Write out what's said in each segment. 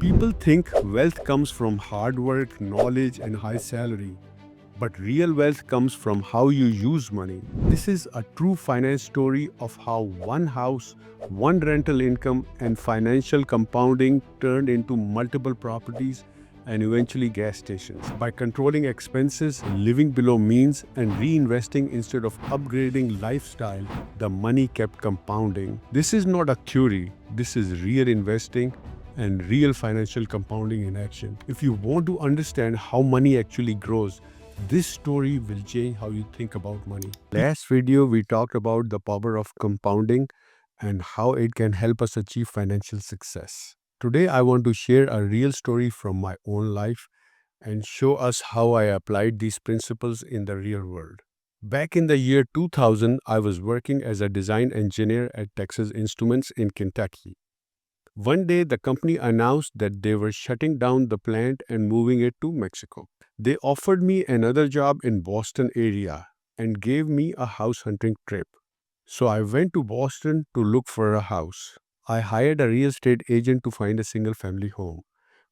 People think wealth comes from hard work, knowledge, and high salary. But real wealth comes from how you use money. This is a true finance story of how one house, one rental income, and financial compounding turned into multiple properties and eventually gas stations. By controlling expenses, living below means, and reinvesting instead of upgrading lifestyle, the money kept compounding. This is not a theory, this is real investing and real financial compounding in action. If you want to understand how money actually grows, this story will change how you think about money. Last video, we talked about the power of compounding and how it can help us achieve financial success. Today, I want to share a real story from my own life and show us how I applied these principles in the real world. Back in the year 2000, I was working as a design engineer at Texas Instruments in Kentucky. One day, the company announced that they were shutting down the plant and moving it to Mexico. They offered me another job in Boston area and gave me a house hunting trip. So I went to Boston to look for a house. I hired a real estate agent to find a single family home,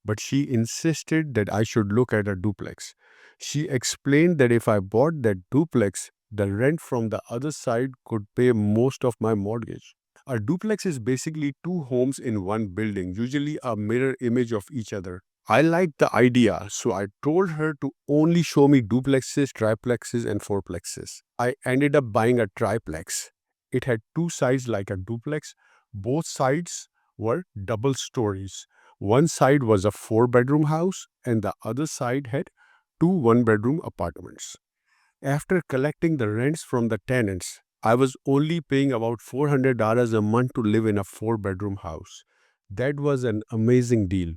but she insisted that I should look at a duplex. She explained that if I bought that duplex, the rent from the other side could pay most of my mortgage. A duplex is basically two homes in one building, usually a mirror image of each other. I liked the idea, so I told her to only show me duplexes, triplexes, and fourplexes. I ended up buying a triplex. It had two sides like a duplex. Both sides were double stories. One side was a four-bedroom house, and the other side had two one-bedroom apartments. After collecting the rents from the tenants, I was only paying about $400 a month to live in a four-bedroom house. That was an amazing deal.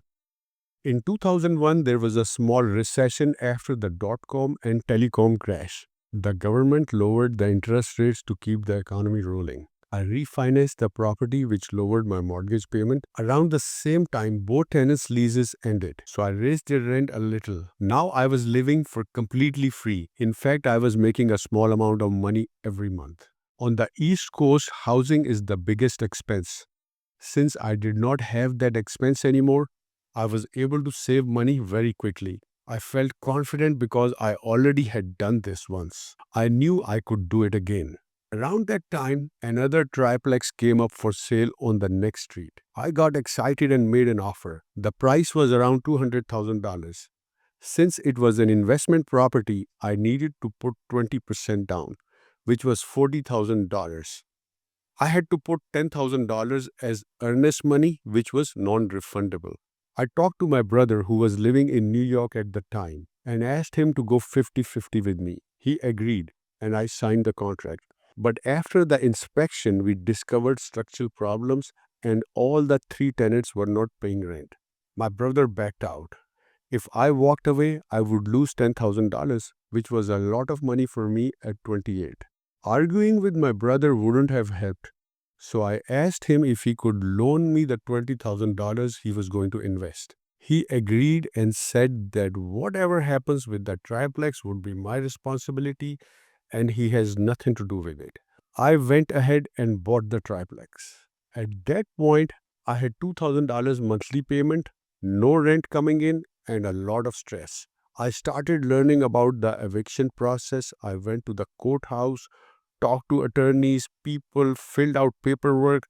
In 2001, there was a small recession after the dot-com and telecom crash. The government lowered the interest rates to keep the economy rolling. I refinanced the property, which lowered my mortgage payment. Around the same time, both tenants' leases ended, so I raised their rent a little. Now I was living for completely free. In fact, I was making a small amount of money every month. On the East Coast, housing is the biggest expense. Since I did not have that expense anymore, I was able to save money very quickly. I felt confident because I already had done this once. I knew I could do it again. Around that time, another triplex came up for sale on the next street. I got excited and made an offer. The price was around $200,000. Since it was an investment property, I needed to put 20% down, which was $40,000. I had to put $10,000 as earnest money, which was non-refundable. I talked to my brother who was living in New York at the time and asked him to go 50-50 with me. He agreed and I signed the contract. But after the inspection, we discovered structural problems and all the three tenants were not paying rent. My brother backed out. If I walked away, I would lose $10,000, which was a lot of money for me at 28. Arguing with my brother wouldn't have helped, so I asked him if he could loan me the $20,000 he was going to invest. He agreed and said that whatever happens with the triplex would be my responsibility and he has nothing to do with it. I went ahead and bought the triplex. At that point, I had $2,000 monthly payment, no rent coming in, and a lot of stress. I started learning about the eviction process. I went to the courthouse, talked to attorneys, people, filled out paperwork,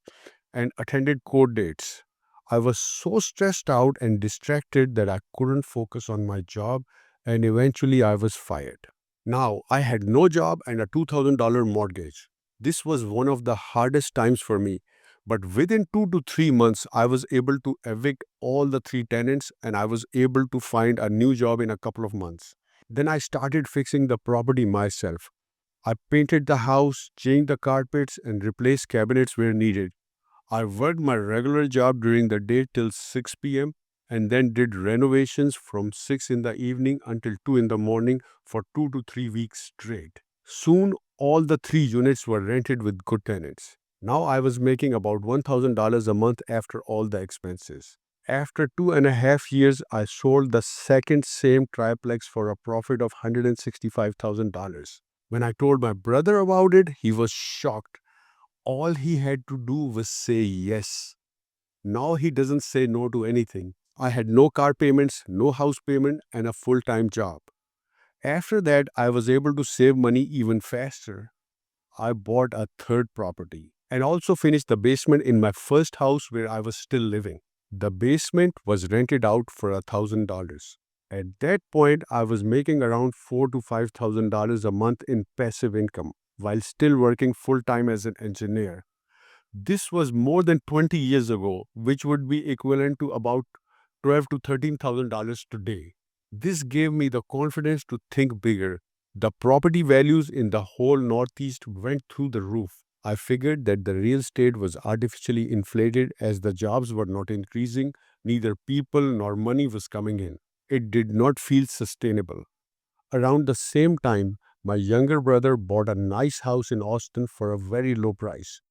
and attended court dates. I was so stressed out and distracted that I couldn't focus on my job, and eventually I was fired. Now, I had no job and a $2,000 mortgage. This was one of the hardest times for me, but within 2 to 3 months, I was able to evict all the three tenants and I was able to find a new job in a couple of months. Then I started fixing the property myself. I painted the house, changed the carpets, and replaced cabinets where needed. I worked my regular job during the day till 6 p.m. and then did renovations from 6 in the evening until 2 in the morning for 2 to 3 weeks straight. Soon, all the three units were rented with good tenants. Now I was making about $1,000 a month after all the expenses. After 2.5 years, I sold the second same triplex for a profit of $165,000. When I told my brother about it, he was shocked. All he had to do was say yes. Now he doesn't say no to anything. I had no car payments, no house payment, and a full-time job. After that, I was able to save money even faster. I bought a third property and also finished the basement in my first house where I was still living. The basement was rented out for $1,000. At that point, I was making around $4,000 to $5,000 a month in passive income while still working full time as an engineer. This was more than 20 years ago, which would be equivalent to about $12,000 to $13,000 today. This gave me the confidence to think bigger. The property values in the whole Northeast went through the roof. I figured that the real estate was artificially inflated as the jobs were not increasing, neither people nor money was coming in. It did not feel sustainable. Around the same time, my younger brother bought a nice house in Austin for a very low price.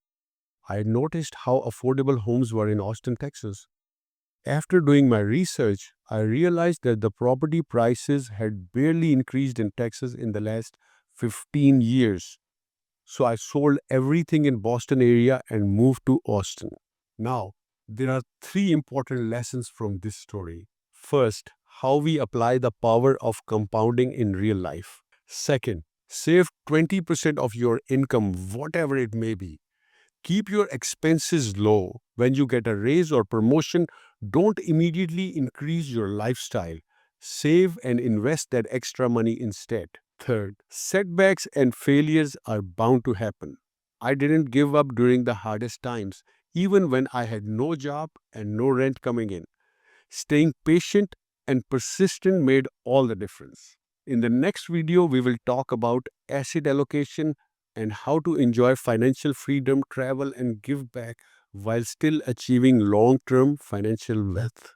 I noticed how affordable homes were in Austin, Texas. After doing my research, I realized that the property prices had barely increased in Texas in the last 15 years. So I sold everything in Boston area and moved to Austin. Now, there are three important lessons from this story. First, how we apply the power of compounding in real life. Second, save 20% of your income, whatever it may be. Keep your expenses low. When you get a raise or promotion, don't immediately increase your lifestyle. Save and invest that extra money instead. Third, setbacks and failures are bound to happen. I didn't give up during the hardest times, even when I had no job and no rent coming in. Staying patient and persistent made all the difference. In the next video, we will talk about asset allocation and how to enjoy financial freedom, travel, and give back while still achieving long term financial wealth.